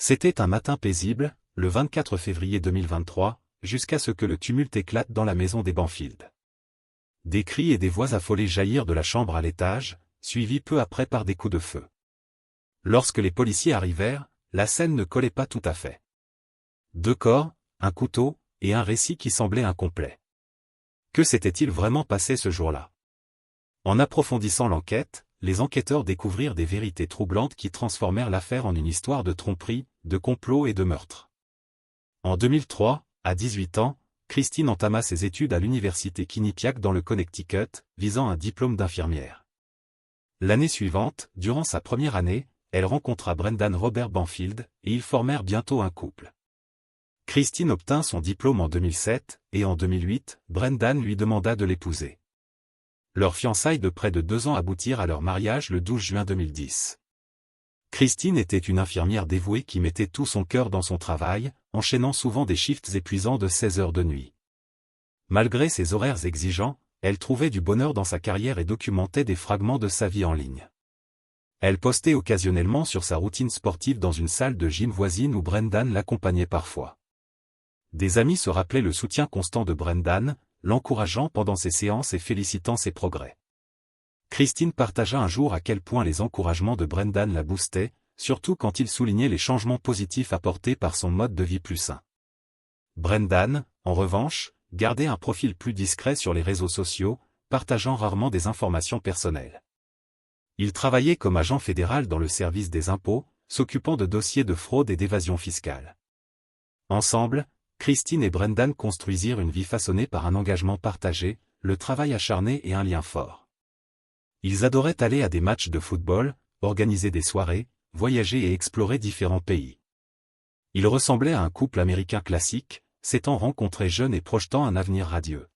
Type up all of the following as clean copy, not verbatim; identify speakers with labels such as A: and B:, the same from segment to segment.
A: C'était un matin paisible, le 24 février 2023, jusqu'à ce que le tumulte éclate dans la maison des Banfield. Des cris et des voix affolées jaillirent de la chambre à l'étage, suivis peu après par des coups de feu. Lorsque les policiers arrivèrent, la scène ne collait pas tout à fait. 2 corps, un couteau, et un récit qui semblait incomplet. Que s'était-il vraiment passé ce jour-là? En approfondissant l'enquête, les enquêteurs découvrirent des vérités troublantes qui transformèrent l'affaire en une histoire de tromperie, de complot et de meurtre. En 2003, à 18 ans, Christine entama ses études à l'université Quinnipiac dans le Connecticut, visant un diplôme d'infirmière. L'année suivante, durant sa première année, elle rencontra Brendan Robert Banfield, et ils formèrent bientôt un couple. Christine obtint son diplôme en 2007, et en 2008, Brendan lui demanda de l'épouser. Leurs fiançailles de près de 2 ans aboutirent à leur mariage le 12 juin 2010. Christine était une infirmière dévouée qui mettait tout son cœur dans son travail, enchaînant souvent des shifts épuisants de 16 heures de nuit. Malgré ses horaires exigeants, elle trouvait du bonheur dans sa carrière et documentait des fragments de sa vie en ligne. Elle postait occasionnellement sur sa routine sportive dans une salle de gym voisine où Brendan l'accompagnait parfois. Des amis se rappelaient le soutien constant de Brendan, l'encourageant pendant ses séances et félicitant ses progrès. Christine partagea un jour à quel point les encouragements de Brendan la boostaient, surtout quand il soulignait les changements positifs apportés par son mode de vie plus sain. Brendan, en revanche, gardait un profil plus discret sur les réseaux sociaux, partageant rarement des informations personnelles. Il travaillait comme agent fédéral dans le service des impôts, s'occupant de dossiers de fraude et d'évasion fiscale. Ensemble, Christine et Brendan construisirent une vie façonnée par un engagement partagé, le travail acharné et un lien fort. Ils adoraient aller à des matchs de football, organiser des soirées, voyager et explorer différents pays. Ils ressemblaient à un couple américain classique, s'étant rencontrés jeunes et projetant un avenir radieux.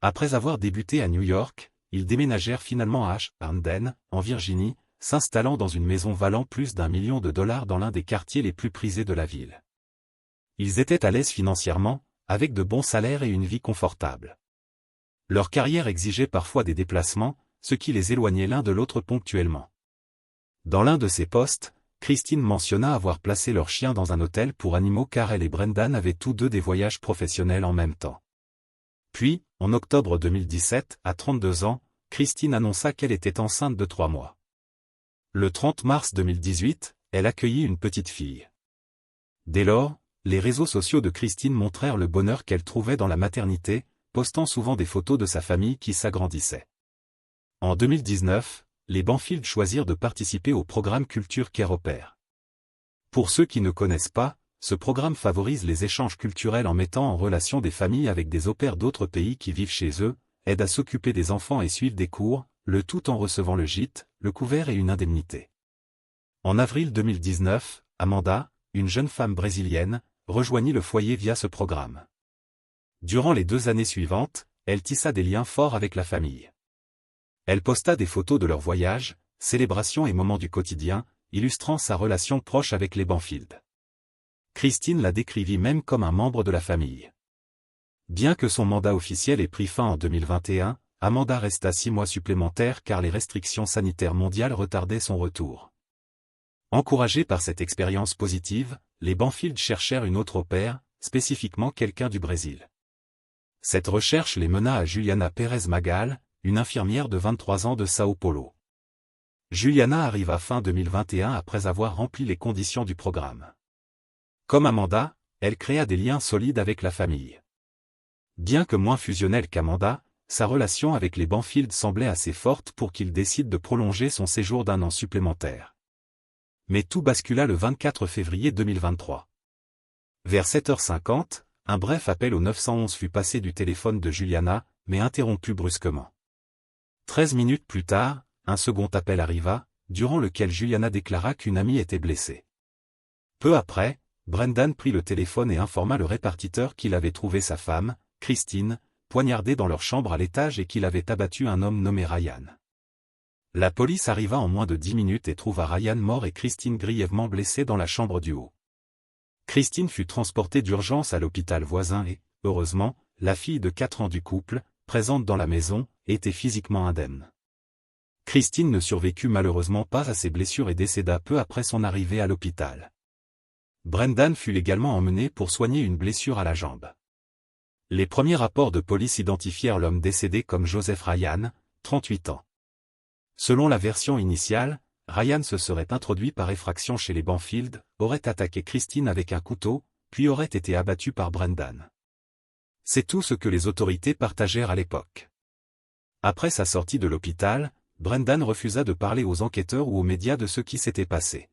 A: Après avoir débuté à New York, ils déménagèrent finalement à Ashburn, en Virginie, s'installant dans une maison valant plus d'1 million de dollars dans l'un des quartiers les plus prisés de la ville. Ils étaient à l'aise financièrement, avec de bons salaires et une vie confortable. Leur carrière exigeait parfois des déplacements, ce qui les éloignait l'un de l'autre ponctuellement. Dans l'un de ces postes, Christine mentionna avoir placé leur chien dans un hôtel pour animaux car elle et Brendan avaient tous deux des voyages professionnels en même temps. Puis, en octobre 2017, à 32 ans, Christine annonça qu'elle était enceinte de 3 mois. Le 30 mars 2018, elle accueillit une petite fille. Dès lors, les réseaux sociaux de Christine montrèrent le bonheur qu'elle trouvait dans la maternité, postant souvent des photos de sa famille qui s'agrandissait. En 2019, les Banfield choisirent de participer au programme Culture Care Au Pair. Pour ceux qui ne connaissent pas, ce programme favorise les échanges culturels en mettant en relation des familles avec des au pairs d'autres pays qui vivent chez eux, aident à s'occuper des enfants et suivent des cours, le tout en recevant le gîte, le couvert et une indemnité. En avril 2019, Amanda, une jeune femme brésilienne, rejoignit le foyer via ce programme. Durant les 2 années suivantes, elle tissa des liens forts avec la famille. Elle posta des photos de leur voyage, célébrations et moments du quotidien, illustrant sa relation proche avec les Banfield. Christine la décrivit même comme un membre de la famille. Bien que son mandat officiel ait pris fin en 2021, Amanda resta 6 mois supplémentaires car les restrictions sanitaires mondiales retardaient son retour. Encouragés par cette expérience positive, les Banfield cherchèrent une autre au pair, spécifiquement quelqu'un du Brésil. Cette recherche les mena à Juliana Pérez Magal, une infirmière de 23 ans de Sao Paulo. Juliana arriva fin 2021 après avoir rempli les conditions du programme. Comme Amanda, elle créa des liens solides avec la famille. Bien que moins fusionnelle qu'Amanda, sa relation avec les Banfield semblait assez forte pour qu'il décide de prolonger son séjour d'1 an supplémentaire. Mais tout bascula le 24 février 2023. Vers 7h50, un bref appel au 911 fut passé du téléphone de Juliana, mais interrompu brusquement. 13 minutes plus tard, un second appel arriva, durant lequel Juliana déclara qu'une amie était blessée. Peu après, Brendan prit le téléphone et informa le répartiteur qu'il avait trouvé sa femme, Christine, poignardée dans leur chambre à l'étage et qu'il avait abattu un homme nommé Ryan. La police arriva en moins de 10 minutes et trouva Ryan mort et Christine grièvement blessée dans la chambre du haut. Christine fut transportée d'urgence à l'hôpital voisin et, heureusement, la fille de 4 ans du couple, présente dans la maison, était physiquement indemne. Christine ne survécut malheureusement pas à ses blessures et décéda peu après son arrivée à l'hôpital. Brendan fut également emmené pour soigner une blessure à la jambe. Les premiers rapports de police identifièrent l'homme décédé comme Joseph Ryan, 38 ans. Selon la version initiale, Ryan se serait introduit par effraction chez les Banfield, aurait attaqué Christine avec un couteau, puis aurait été abattu par Brendan. C'est tout ce que les autorités partagèrent à l'époque. Après sa sortie de l'hôpital, Brendan refusa de parler aux enquêteurs ou aux médias de ce qui s'était passé.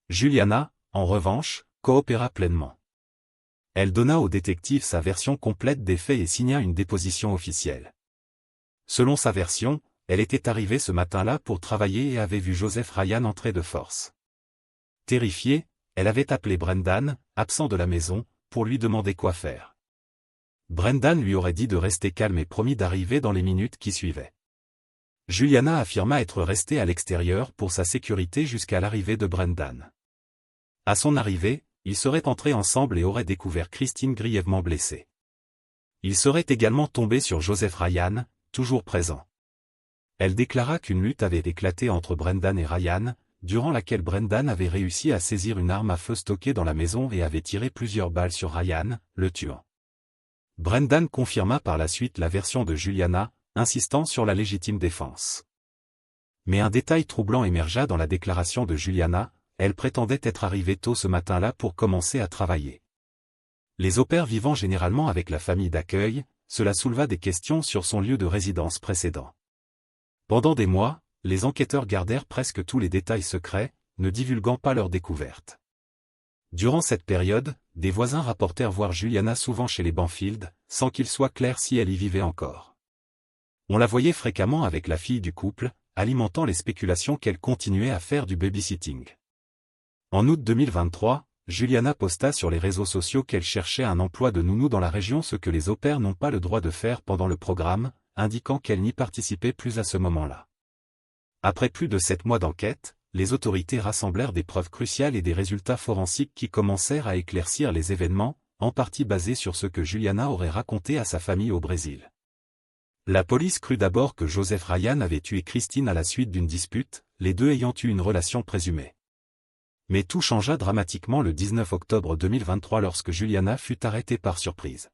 A: Juliana, en revanche, coopéra pleinement. Elle donna au détective sa version complète des faits et signa une déposition officielle. Selon sa version, elle était arrivée ce matin-là pour travailler et avait vu Joseph Ryan entrer de force. Terrifiée, elle avait appelé Brendan, absent de la maison, pour lui demander quoi faire. Brendan lui aurait dit de rester calme et promis d'arriver dans les minutes qui suivaient. Juliana affirma être restée à l'extérieur pour sa sécurité jusqu'à l'arrivée de Brendan. À son arrivée, ils seraient entrés ensemble et auraient découvert Christine grièvement blessée. Ils seraient également tombés sur Joseph Ryan, toujours présent. Elle déclara qu'une lutte avait éclaté entre Brendan et Ryan, durant laquelle Brendan avait réussi à saisir une arme à feu stockée dans la maison et avait tiré plusieurs balles sur Ryan, le tuant. Brendan confirma par la suite la version de Juliana, insistant sur la légitime défense. Mais un détail troublant émergea dans la déclaration de Juliana, elle prétendait être arrivée tôt ce matin-là pour commencer à travailler. Les au pairs vivant généralement avec la famille d'accueil, cela souleva des questions sur son lieu de résidence précédent. Pendant des mois, les enquêteurs gardèrent presque tous les détails secrets, ne divulguant pas leurs découvertes. Durant cette période, des voisins rapportèrent voir Juliana souvent chez les Banfield, sans qu'il soit clair si elle y vivait encore. On la voyait fréquemment avec la fille du couple, alimentant les spéculations qu'elle continuait à faire du babysitting. En août 2023, Juliana posta sur les réseaux sociaux qu'elle cherchait un emploi de nounou dans la région, ce que les au-pairs n'ont pas le droit de faire pendant le programme, indiquant qu'elle n'y participait plus à ce moment-là. Après plus de 7 mois d'enquête, les autorités rassemblèrent des preuves cruciales et des résultats forensiques qui commencèrent à éclaircir les événements, en partie basés sur ce que Juliana aurait raconté à sa famille au Brésil. La police crut d'abord que Joseph Ryan avait tué Christine à la suite d'une dispute, les deux ayant eu une relation présumée. Mais tout changea dramatiquement le 19 octobre 2023 lorsque Juliana fut arrêtée par surprise.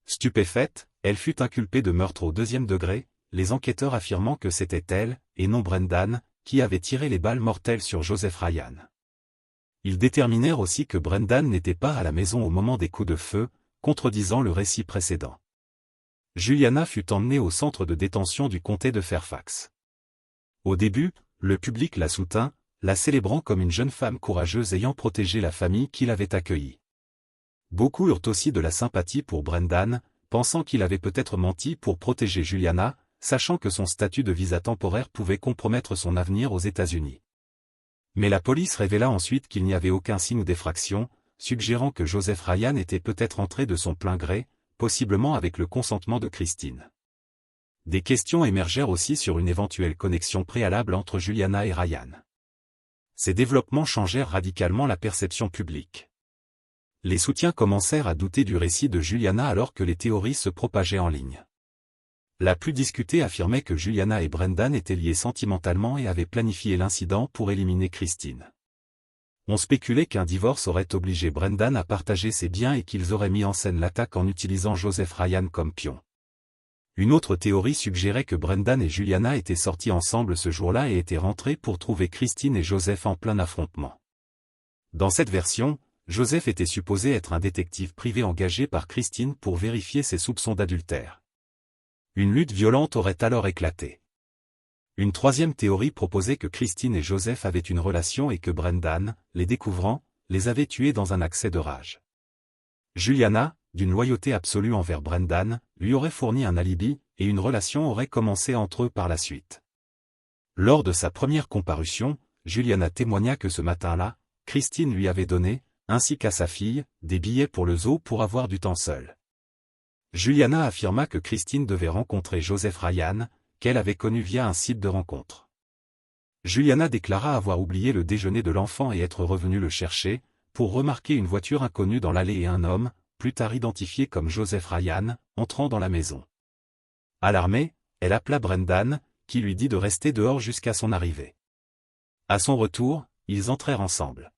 A: Stupéfaite, elle fut inculpée de meurtre au 2e degré, les enquêteurs affirmant que c'était elle, et non Brendan, qui avait tiré les balles mortelles sur Joseph Ryan. Ils déterminèrent aussi que Brendan n'était pas à la maison au moment des coups de feu, contredisant le récit précédent. Juliana fut emmenée au centre de détention du comté de Fairfax. Au début, le public la soutint, la célébrant comme une jeune femme courageuse ayant protégé la famille qui l'avait accueillie. Beaucoup eurent aussi de la sympathie pour Brendan, pensant qu'il avait peut-être menti pour protéger Juliana, sachant que son statut de visa temporaire pouvait compromettre son avenir aux États-Unis. Mais la police révéla ensuite qu'il n'y avait aucun signe d'effraction, suggérant que Joseph Ryan était peut-être entré de son plein gré, possiblement avec le consentement de Christine. Des questions émergèrent aussi sur une éventuelle connexion préalable entre Juliana et Ryan. Ces développements changèrent radicalement la perception publique. Les soutiens commencèrent à douter du récit de Juliana alors que les théories se propageaient en ligne. La plus discutée affirmait que Juliana et Brendan étaient liés sentimentalement et avaient planifié l'incident pour éliminer Christine. On spéculait qu'un divorce aurait obligé Brendan à partager ses biens et qu'ils auraient mis en scène l'attaque en utilisant Joseph Ryan comme pion. Une autre théorie suggérait que Brendan et Juliana étaient sortis ensemble ce jour-là et étaient rentrés pour trouver Christine et Joseph en plein affrontement. Dans cette version, Joseph était supposé être un détective privé engagé par Christine pour vérifier ses soupçons d'adultère. Une lutte violente aurait alors éclaté. Une troisième théorie proposait que Christine et Joseph avaient une relation et que Brendan, les découvrant, les avait tués dans un accès de rage. Juliana, d'une loyauté absolue envers Brendan, lui aurait fourni un alibi, et une relation aurait commencé entre eux par la suite. Lors de sa première comparution, Juliana témoigna que ce matin-là, Christine lui avait donné, ainsi qu'à sa fille, des billets pour le zoo pour avoir du temps seul. Juliana affirma que Christine devait rencontrer Joseph Ryan, qu'elle avait connu via un site de rencontre. Juliana déclara avoir oublié le déjeuner de l'enfant et être revenue le chercher, pour remarquer une voiture inconnue dans l'allée et un homme, plus tard identifié comme Joseph Ryan, entrant dans la maison. Alarmée, elle appela Brendan, qui lui dit de rester dehors jusqu'à son arrivée. À son retour, ils entrèrent ensemble.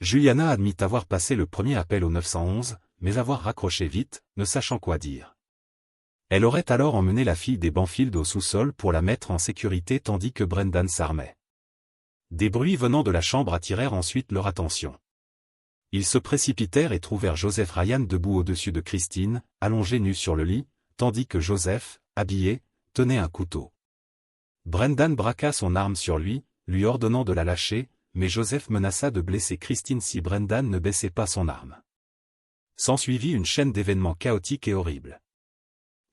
A: Juliana admit avoir passé le premier appel au 911, mais avoir raccroché vite, ne sachant quoi dire. Elle aurait alors emmené la fille des Banfield au sous-sol pour la mettre en sécurité tandis que Brendan s'armait. Des bruits venant de la chambre attirèrent ensuite leur attention. Ils se précipitèrent et trouvèrent Joseph Ryan debout au-dessus de Christine, allongé nu sur le lit, tandis que Joseph, habillé, tenait un couteau. Brendan braqua son arme sur lui, lui ordonnant de la lâcher, mais Joseph menaça de blesser Christine si Brendan ne baissait pas son arme. S'ensuivit une chaîne d'événements chaotiques et horribles.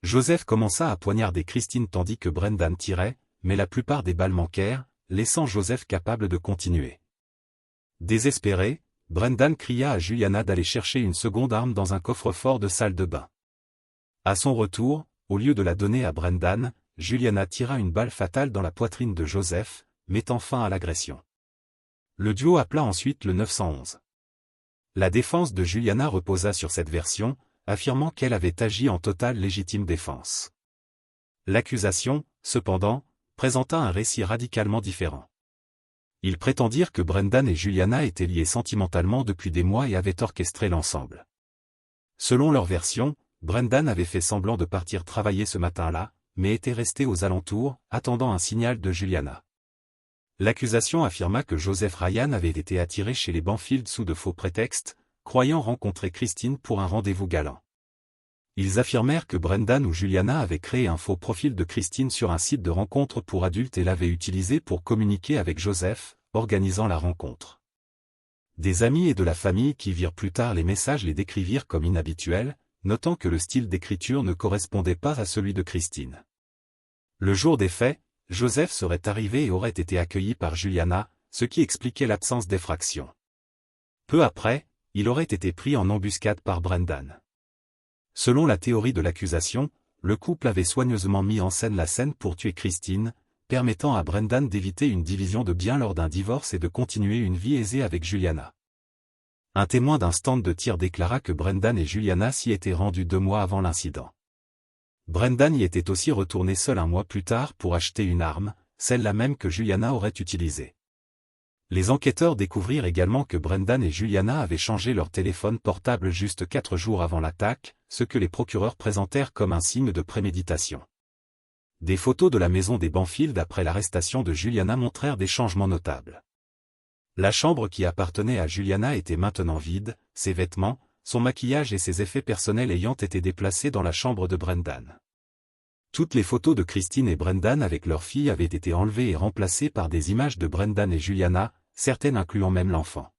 A: Joseph commença à poignarder Christine tandis que Brendan tirait, mais la plupart des balles manquèrent, laissant Joseph capable de continuer. Désespéré, Brendan cria à Juliana d'aller chercher une seconde arme dans un coffre-fort de salle de bain. À son retour, au lieu de la donner à Brendan, Juliana tira une balle fatale dans la poitrine de Joseph, mettant fin à l'agression. Le duo appela ensuite le 911. La défense de Juliana reposa sur cette version, affirmant qu'elle avait agi en totale légitime défense. L'accusation, cependant, présenta un récit radicalement différent. Ils prétendirent que Brendan et Juliana étaient liés sentimentalement depuis des mois et avaient orchestré l'ensemble. Selon leur version, Brendan avait fait semblant de partir travailler ce matin-là, mais était resté aux alentours, attendant un signal de Juliana. L'accusation affirma que Joseph Ryan avait été attiré chez les Banfield sous de faux prétextes, croyant rencontrer Christine pour un rendez-vous galant. Ils affirmèrent que Brendan ou Juliana avaient créé un faux profil de Christine sur un site de rencontre pour adultes et l'avaient utilisé pour communiquer avec Joseph, organisant la rencontre. Des amis et de la famille qui virent plus tard les messages les décrivirent comme inhabituels, notant que le style d'écriture ne correspondait pas à celui de Christine. Le jour des faits, Joseph serait arrivé et aurait été accueilli par Juliana, ce qui expliquait l'absence d'effraction. Peu après, il aurait été pris en embuscade par Brendan. Selon la théorie de l'accusation, le couple avait soigneusement mis en scène la scène pour tuer Christine, permettant à Brendan d'éviter une division de biens lors d'un divorce et de continuer une vie aisée avec Juliana. Un témoin d'un stand de tir déclara que Brendan et Juliana s'y étaient rendus 2 mois avant l'incident. Brendan y était aussi retourné seul 1 mois plus tard pour acheter une arme, celle-là même que Juliana aurait utilisée. Les enquêteurs découvrirent également que Brendan et Juliana avaient changé leur téléphone portable juste 4 jours avant l'attaque, ce que les procureurs présentèrent comme un signe de préméditation. Des photos de la maison des Banfield après l'arrestation de Juliana montrèrent des changements notables. La chambre qui appartenait à Juliana était maintenant vide, ses vêtements, son maquillage et ses effets personnels ayant été déplacés dans la chambre de Brendan. Toutes les photos de Christine et Brendan avec leur fille avaient été enlevées et remplacées par des images de Brendan et Juliana, certaines incluant même l'enfant.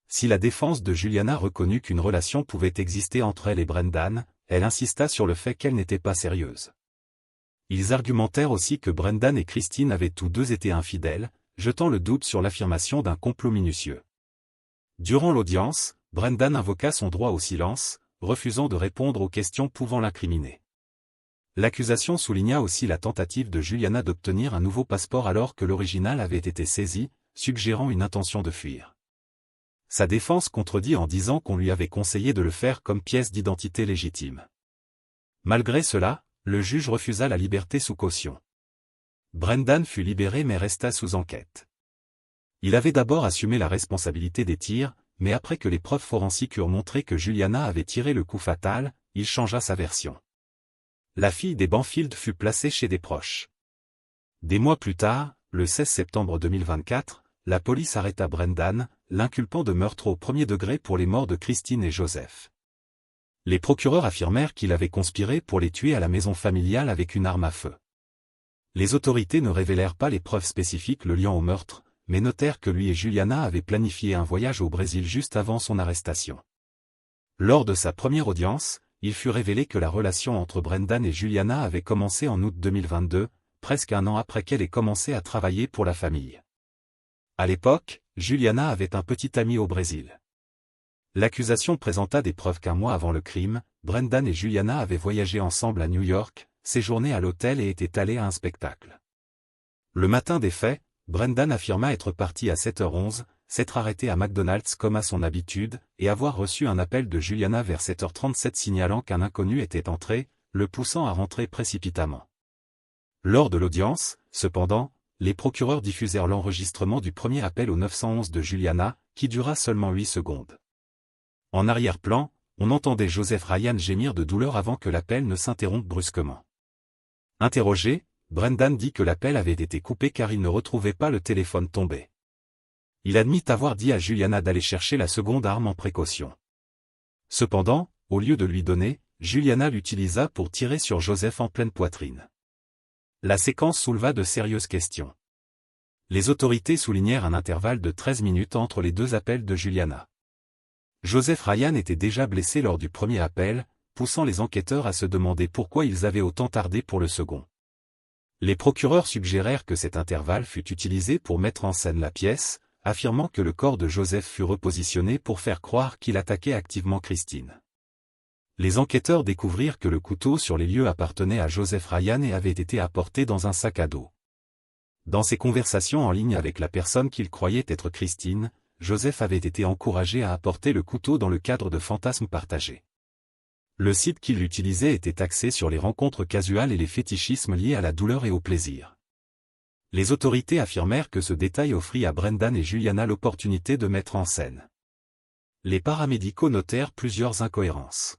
A: Si la défense de Juliana reconnut qu'une relation pouvait exister entre elle et Brendan, elle insista sur le fait qu'elle n'était pas sérieuse. Ils argumentèrent aussi que Brendan et Christine avaient tous deux été infidèles, jetant le doute sur l'affirmation d'un complot minutieux. Durant l'audience, Brendan invoqua son droit au silence, refusant de répondre aux questions pouvant l'incriminer. L'accusation souligna aussi la tentative de Juliana d'obtenir un nouveau passeport alors que l'original avait été saisi, suggérant une intention de fuir. Sa défense contredit en disant qu'on lui avait conseillé de le faire comme pièce d'identité légitime. Malgré cela, le juge refusa la liberté sous caution. Brendan fut libéré mais resta sous enquête. Il avait d'abord assumé la responsabilité des tirs, mais après que les preuves forensiques eurent montré que Juliana avait tiré le coup fatal, il changea sa version. La fille des Banfield fut placée chez des proches. Des mois plus tard, le 16 septembre 2024, la police arrêta Brendan, l'inculpant de meurtre au premier degré pour les morts de Christine et Joseph. Les procureurs affirmèrent qu'il avait conspiré pour les tuer à la maison familiale avec une arme à feu. Les autorités ne révélèrent pas les preuves spécifiques le liant au meurtre, mais notèrent que lui et Juliana avaient planifié un voyage au Brésil juste avant son arrestation. Lors de sa première audience, il fut révélé que la relation entre Brendan et Juliana avait commencé en août 2022, presque 1 an après qu'elle ait commencé à travailler pour la famille. À l'époque, Juliana avait un petit ami au Brésil. L'accusation présenta des preuves qu'1 mois avant le crime, Brendan et Juliana avaient voyagé ensemble à New York, séjourné à l'hôtel et étaient allés à un spectacle. Le matin des faits, Brendan affirma être parti à 7h11, s'être arrêté à McDonald's comme à son habitude, et avoir reçu un appel de Juliana vers 7h37 signalant qu'un inconnu était entré, le poussant à rentrer précipitamment. Lors de l'audience, cependant, les procureurs diffusèrent l'enregistrement du premier appel au 911 de Juliana, qui dura seulement 8 secondes. En arrière-plan, on entendait Joseph Ryan gémir de douleur avant que l'appel ne s'interrompe brusquement. Interrogé, Brendan dit que l'appel avait été coupé car il ne retrouvait pas le téléphone tombé. Il admit avoir dit à Juliana d'aller chercher la seconde arme en précaution. Cependant, au lieu de lui donner, Juliana l'utilisa pour tirer sur Joseph en pleine poitrine. La séquence souleva de sérieuses questions. Les autorités soulignèrent un intervalle de 13 minutes entre les deux appels de Juliana. Joseph Ryan était déjà blessé lors du premier appel, poussant les enquêteurs à se demander pourquoi ils avaient autant tardé pour le second. Les procureurs suggérèrent que cet intervalle fût utilisé pour mettre en scène la pièce, affirmant que le corps de Joseph fut repositionné pour faire croire qu'il attaquait activement Christine. Les enquêteurs découvrirent que le couteau sur les lieux appartenait à Joseph Ryan et avait été apporté dans un sac à dos. Dans ses conversations en ligne avec la personne qu'il croyait être Christine, Joseph avait été encouragé à apporter le couteau dans le cadre de fantasmes partagés. Le site qu'il utilisait était axé sur les rencontres casuales et les fétichismes liés à la douleur et au plaisir. Les autorités affirmèrent que ce détail offrit à Brendan et Juliana l'opportunité de mettre en scène. Les paramédicaux notèrent plusieurs incohérences.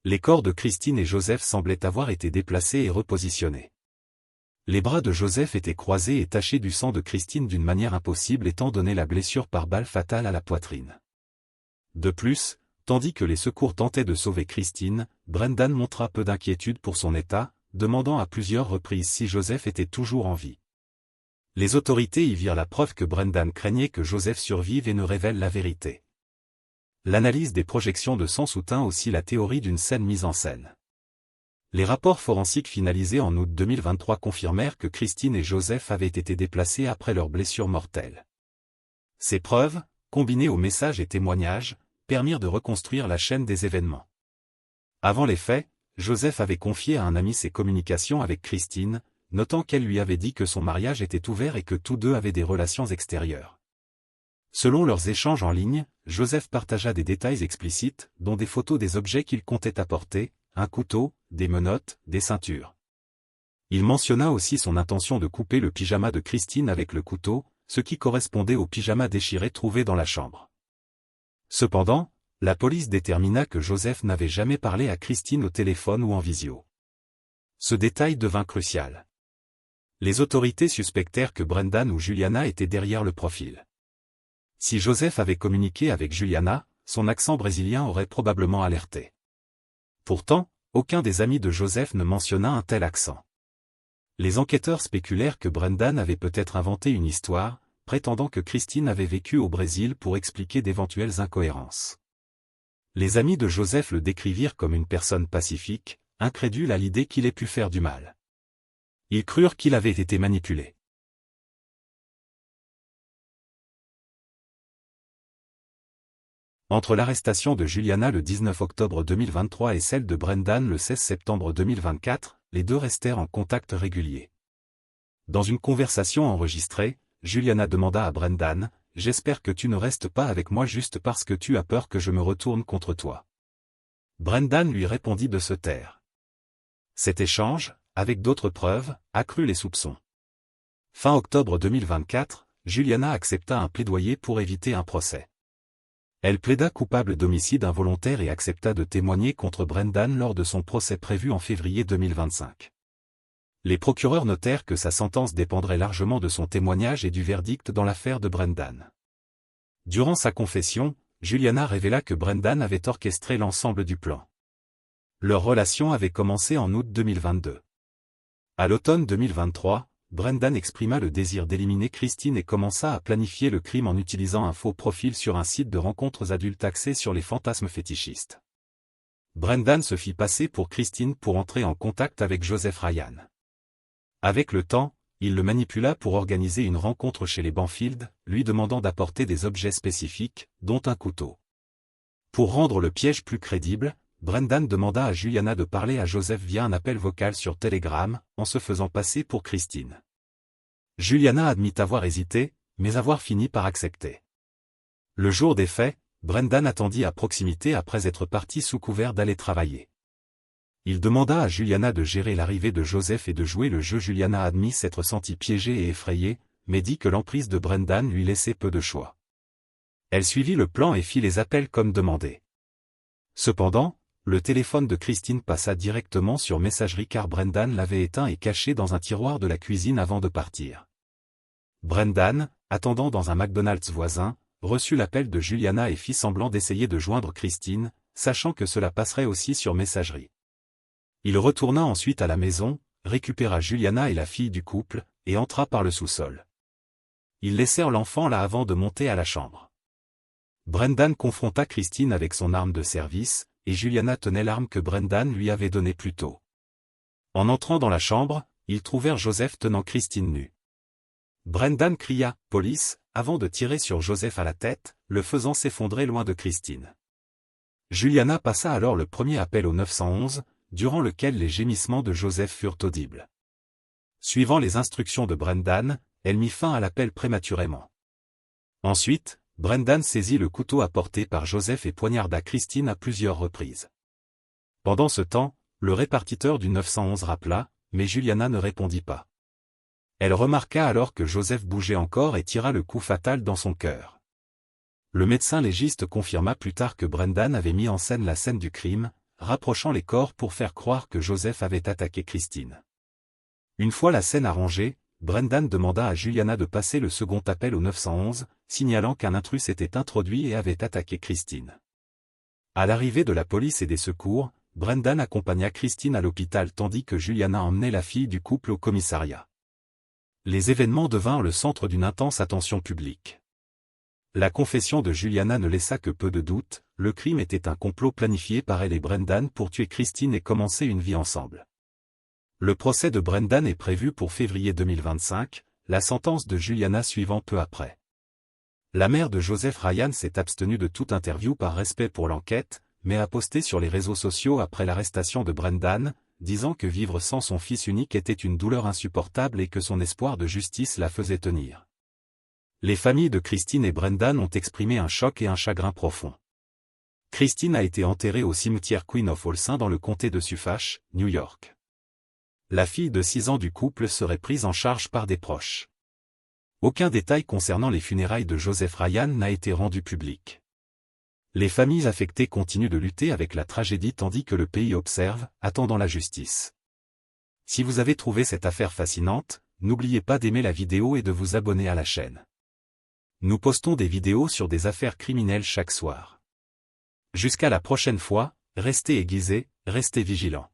A: Les corps de Christine et Joseph semblaient avoir été déplacés et repositionnés. Les bras de Joseph étaient croisés et tachés du sang de Christine d'une manière impossible étant donné la blessure par balle fatale à la poitrine. De plus, tandis que les secours tentaient de sauver Christine, Brendan montra peu d'inquiétude pour son état, demandant à plusieurs reprises si Joseph était toujours en vie. Les autorités y virent la preuve que Brendan craignait que Joseph survive et ne révèle la vérité. L'analyse des projections de sang soutint aussi la théorie d'une scène mise en scène. Les rapports forensiques finalisés en août 2023 confirmèrent que Christine et Joseph avaient été déplacés après leur blessure mortelle. Ces preuves, combinées aux messages et témoignages, permirent de reconstruire la chaîne des événements. Avant les faits, Joseph avait confié à un ami ses communications avec Christine, notant qu'elle lui avait dit que son mariage était ouvert et que tous deux avaient des relations extérieures. Selon leurs échanges en ligne, Joseph partagea des détails explicites, dont des photos des objets qu'il comptait apporter, un couteau, des menottes, des ceintures. Il mentionna aussi son intention de couper le pyjama de Christine avec le couteau, ce qui correspondait au pyjama déchiré trouvé dans la chambre. Cependant, la police détermina que Joseph n'avait jamais parlé à Christine au téléphone ou en visio. Ce détail devint crucial. Les autorités suspectèrent que Brendan ou Juliana étaient derrière le profil. Si Joseph avait communiqué avec Juliana, son accent brésilien aurait probablement alerté. Pourtant, aucun des amis de Joseph ne mentionna un tel accent. Les enquêteurs spéculèrent que Brendan avait peut-être inventé une histoire, prétendant que Christine avait vécu au Brésil pour expliquer d'éventuelles incohérences. Les amis de Joseph le décrivirent comme une personne pacifique, incrédule à l'idée qu'il ait pu faire du mal. Ils crurent qu'il avait été manipulé. Entre l'arrestation de Juliana le 19 octobre 2023 et celle de Brendan le 16 septembre 2024, les deux restèrent en contact régulier. Dans une conversation enregistrée, Juliana demanda à Brendan, « J'espère que tu ne restes pas avec moi juste parce que tu as peur que je me retourne contre toi. » Brendan lui répondit de se taire. Cet échange, avec d'autres preuves, accrut les soupçons. Fin octobre 2024, Juliana accepta un plaidoyer pour éviter un procès. Elle plaida coupable d'homicide involontaire et accepta de témoigner contre Brendan lors de son procès prévu en février 2025. Les procureurs notèrent que sa sentence dépendrait largement de son témoignage et du verdict dans l'affaire de Brendan. Durant sa confession, Juliana révéla que Brendan avait orchestré l'ensemble du plan. Leur relation avait commencé en août 2022. À l'automne 2023, Brendan exprima le désir d'éliminer Christine et commença à planifier le crime en utilisant un faux profil sur un site de rencontres adultes axé sur les fantasmes fétichistes. Brendan se fit passer pour Christine pour entrer en contact avec Joseph Ryan. Avec le temps, il le manipula pour organiser une rencontre chez les Banfield, lui demandant d'apporter des objets spécifiques, dont un couteau. Pour rendre le piège plus crédible, Brendan demanda à Juliana de parler à Joseph via un appel vocal sur Telegram, en se faisant passer pour Christine. Juliana admit avoir hésité, mais avoir fini par accepter. Le jour des faits, Brendan attendit à proximité après être parti sous couvert d'aller travailler. Il demanda à Juliana de gérer l'arrivée de Joseph et de jouer le jeu. Juliana admit s'être sentie piégée et effrayée, mais dit que l'emprise de Brendan lui laissait peu de choix. Elle suivit le plan et fit les appels comme demandé. Cependant, le téléphone de Christine passa directement sur messagerie car Brendan l'avait éteint et caché dans un tiroir de la cuisine avant de partir. Brendan, attendant dans un McDonald's voisin, reçut l'appel de Juliana et fit semblant d'essayer de joindre Christine, sachant que cela passerait aussi sur messagerie. Il retourna ensuite à la maison, récupéra Juliana et la fille du couple, et entra par le sous-sol. Ils laissèrent l'enfant là avant de monter à la chambre. Brendan confronta Christine avec son arme de service, et Juliana tenait l'arme que Brendan lui avait donnée plus tôt. En entrant dans la chambre, ils trouvèrent Joseph tenant Christine nue. Brendan cria « Police !» avant de tirer sur Joseph à la tête, le faisant s'effondrer loin de Christine. Juliana passa alors le premier appel au 911, durant lequel les gémissements de Joseph furent audibles. Suivant les instructions de Brendan, elle mit fin à l'appel prématurément. Ensuite, Brendan saisit le couteau apporté par Joseph et poignarda Christine à plusieurs reprises. Pendant ce temps, le répartiteur du 911 rappela, mais Juliana ne répondit pas. Elle remarqua alors que Joseph bougeait encore et tira le coup fatal dans son cœur. Le médecin légiste confirma plus tard que Brendan avait mis en scène la scène du crime, rapprochant les corps pour faire croire que Joseph avait attaqué Christine. Une fois la scène arrangée, Brendan demanda à Juliana de passer le second appel au 911, signalant qu'un intrus s'était introduit et avait attaqué Christine. À l'arrivée de la police et des secours, Brendan accompagna Christine à l'hôpital tandis que Juliana emmenait la fille du couple au commissariat. Les événements devinrent le centre d'une intense attention publique. La confession de Juliana ne laissa que peu de doutes, le crime était un complot planifié par elle et Brendan pour tuer Christine et commencer une vie ensemble. Le procès de Brendan est prévu pour février 2025, la sentence de Juliana suivant peu après. La mère de Joseph Ryan s'est abstenue de toute interview par respect pour l'enquête, mais a posté sur les réseaux sociaux après l'arrestation de Brendan, disant que vivre sans son fils unique était une douleur insupportable et que son espoir de justice la faisait tenir. Les familles de Christine et Brendan ont exprimé un choc et un chagrin profond. Christine a été enterrée au cimetière Queen of All Saints dans le comté de Suffolk, New York. La fille de 6 ans du couple serait prise en charge par des proches. Aucun détail concernant les funérailles de Joseph Ryan n'a été rendu public. Les familles affectées continuent de lutter avec la tragédie tandis que le pays observe, attendant la justice. Si vous avez trouvé cette affaire fascinante, n'oubliez pas d'aimer la vidéo et de vous abonner à la chaîne. Nous postons des vidéos sur des affaires criminelles chaque soir. Jusqu'à la prochaine fois, restez aiguisés, restez vigilants.